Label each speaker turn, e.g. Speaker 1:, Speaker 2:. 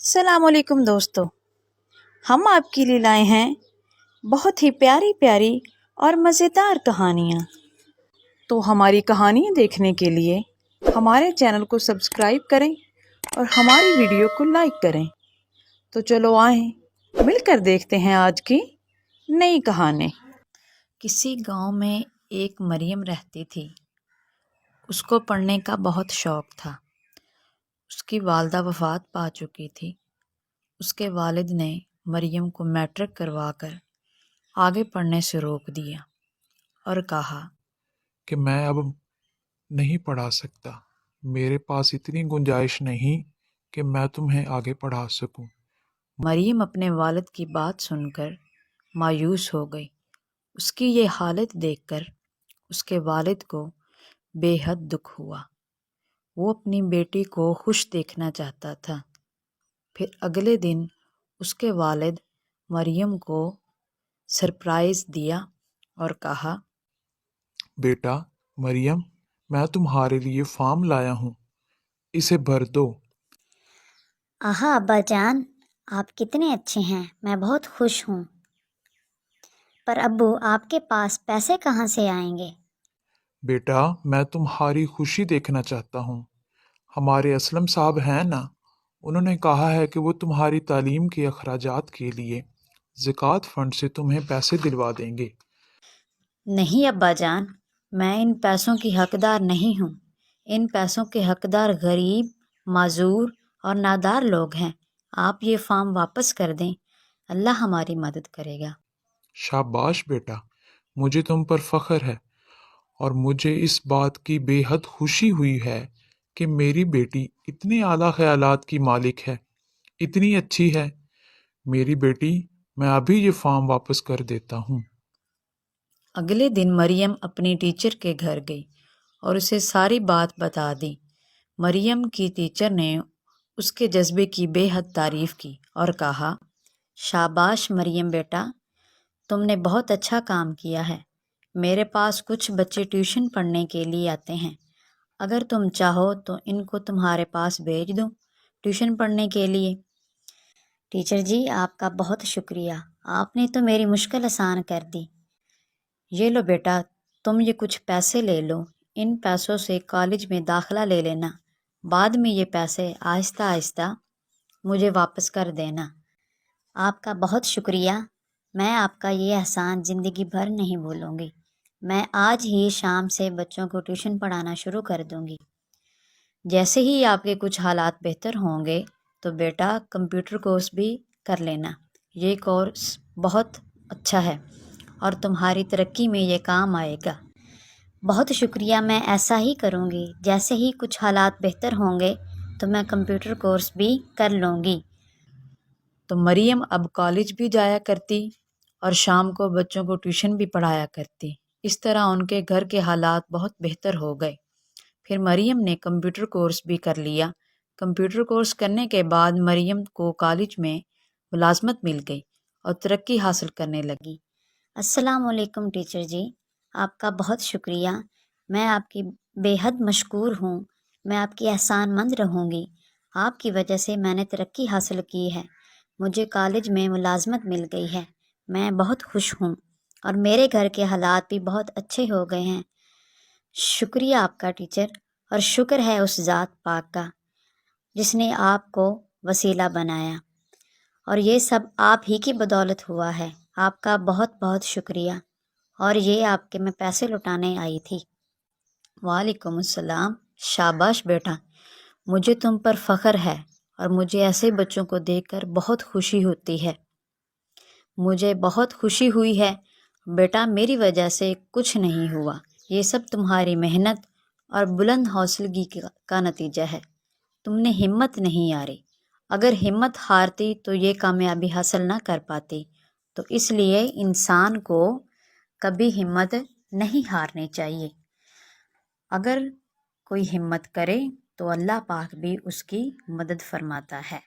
Speaker 1: السلام علیکم دوستو، ہم آپ کے لیے لائے ہیں بہت ہی پیاری پیاری اور مزیدار کہانیاں۔ تو ہماری کہانیاں دیکھنے کے لیے ہمارے چینل کو سبسکرائب کریں اور ہماری ویڈیو کو لائک کریں۔ تو چلو آئیں مل کر دیکھتے ہیں آج کی نئی کہانی۔ کسی گاؤں میں ایک مریم رہتی تھی۔ اس کو پڑھنے کا بہت شوق تھا۔ اس کی والدہ وفات پا چکی تھی۔ اس کے والد نے مریم کو میٹرک کروا کر آگے پڑھنے سے روک دیا اور کہا
Speaker 2: کہ میں اب نہیں پڑھا سکتا، میرے پاس اتنی گنجائش نہیں کہ میں تمہیں آگے پڑھا سکوں۔
Speaker 1: مریم اپنے والد کی بات سن کر مایوس ہو گئی۔ اس کی یہ حالت دیکھ کر اس کے والد کو بے حد دکھ ہوا۔ وہ اپنی بیٹی کو خوش دیکھنا چاہتا تھا۔ پھر اگلے دن اس کے والد مریم کو سرپرائز دیا اور کہا،
Speaker 2: بیٹا مریم، میں تمہارے لیے فارم لایا ہوں، اسے بھر دو۔
Speaker 3: آہا ابا جان، آپ کتنے اچھے ہیں، میں بہت خوش ہوں۔ پر ابو، آپ کے پاس پیسے کہاں سے آئیں گے؟
Speaker 2: بیٹا میں تمہاری خوشی دیکھنا چاہتا ہوں۔ ہمارے اسلم صاحب ہیں نا، انہوں نے کہا ہے کہ وہ تمہاری تعلیم کے اخراجات کے لیے زکوٰۃ فنڈ سے تمہیں پیسے دلوا دیں گے۔
Speaker 1: نہیں ابا جان، میں ان پیسوں کی حقدار نہیں ہوں۔ ان پیسوں کے حقدار غریب، معذور اور نادار لوگ ہیں۔ آپ یہ فارم واپس کر دیں، اللہ ہماری مدد کرے گا۔
Speaker 2: شاباش بیٹا، مجھے تم پر فخر ہے اور مجھے اس بات کی بے حد خوشی ہوئی ہے کہ میری بیٹی اتنے اعلیٰ خیالات کی مالک ہے، اتنی اچھی ہے۔ میری بیٹی، میں ابھی یہ فارم واپس کر دیتا ہوں۔
Speaker 1: اگلے دن مریم اپنی ٹیچر کے گھر گئی اور اسے ساری بات بتا دی۔ مریم کی ٹیچر نے اس کے جذبے کی بے حد تعریف کی اور کہا، شاباش مریم بیٹا، تم نے بہت اچھا کام کیا ہے۔ میرے پاس کچھ بچے ٹیوشن پڑھنے کے لیے آتے ہیں۔ اگر تم چاہو تو ان کو تمہارے پاس بھیج دوں ٹیوشن پڑھنے کے لیے۔
Speaker 3: ٹیچر جی، آپ کا بہت شکریہ، آپ نے تو میری مشکل آسان کر دی۔
Speaker 1: یہ لو بیٹا، تم یہ کچھ پیسے لے لو۔ ان پیسوں سے کالج میں داخلہ لے لینا۔ بعد میں یہ پیسے آہستہ آہستہ مجھے واپس کر دینا۔
Speaker 3: آپ کا بہت شکریہ، میں آپ کا یہ احسان زندگی بھر نہیں بھولوں گی۔ میں آج ہی شام سے بچوں کو ٹیوشن پڑھانا شروع کر دوں گی۔
Speaker 1: جیسے ہی آپ کے کچھ حالات بہتر ہوں گے تو بیٹا کمپیوٹر کورس بھی کر لینا۔ یہ کورس بہت اچھا ہے اور تمہاری ترقی میں یہ کام آئے گا۔
Speaker 3: بہت شکریہ، میں ایسا ہی کروں گی۔ جیسے ہی کچھ حالات بہتر ہوں گے تو میں کمپیوٹر کورس بھی کر لوں گی۔
Speaker 1: تو مریم اب کالج بھی جایا کرتی اور شام کو بچوں کو ٹیوشن بھی پڑھایا کرتی۔ اس طرح ان کے گھر کے حالات بہت بہتر ہو گئے۔ پھر مریم نے کمپیوٹر کورس بھی کر لیا۔ کمپیوٹر کورس کرنے کے بعد مریم کو کالج میں ملازمت مل گئی اور ترقی حاصل کرنے لگی۔
Speaker 3: السلام علیکم ٹیچر جی، آپ کا بہت شکریہ، میں آپ کی بے حد مشکور ہوں۔ میں آپ کی احسان مند رہوں گی۔ آپ کی وجہ سے میں نے ترقی حاصل کی ہے، مجھے کالج میں ملازمت مل گئی ہے، میں بہت خوش ہوں اور میرے گھر کے حالات بھی بہت اچھے ہو گئے ہیں۔ شکریہ آپ کا ٹیچر، اور شکر ہے اس ذات پاک کا جس نے آپ کو وسیلہ بنایا، اور یہ سب آپ ہی کی بدولت ہوا ہے۔ آپ کا بہت بہت شکریہ، اور یہ آپ کے میں پیسے لوٹانے آئی تھی۔
Speaker 1: وعلیکم السلام۔ شاباش بیٹا، مجھے تم پر فخر ہے اور مجھے ایسے بچوں کو دیکھ کر بہت خوشی ہوتی ہے۔ مجھے بہت خوشی ہوئی ہے بیٹا، میری وجہ سے کچھ نہیں ہوا، یہ سب تمہاری محنت اور بلند حوصلگی کا نتیجہ ہے۔ تم نے ہمت نہیں ہاری، اگر ہمت ہارتی تو یہ کامیابی حاصل نہ کر پاتی۔ تو اس لیے انسان کو کبھی ہمت نہیں ہارنی چاہیے۔ اگر کوئی ہمت کرے تو اللہ پاک بھی اس کی مدد فرماتا ہے۔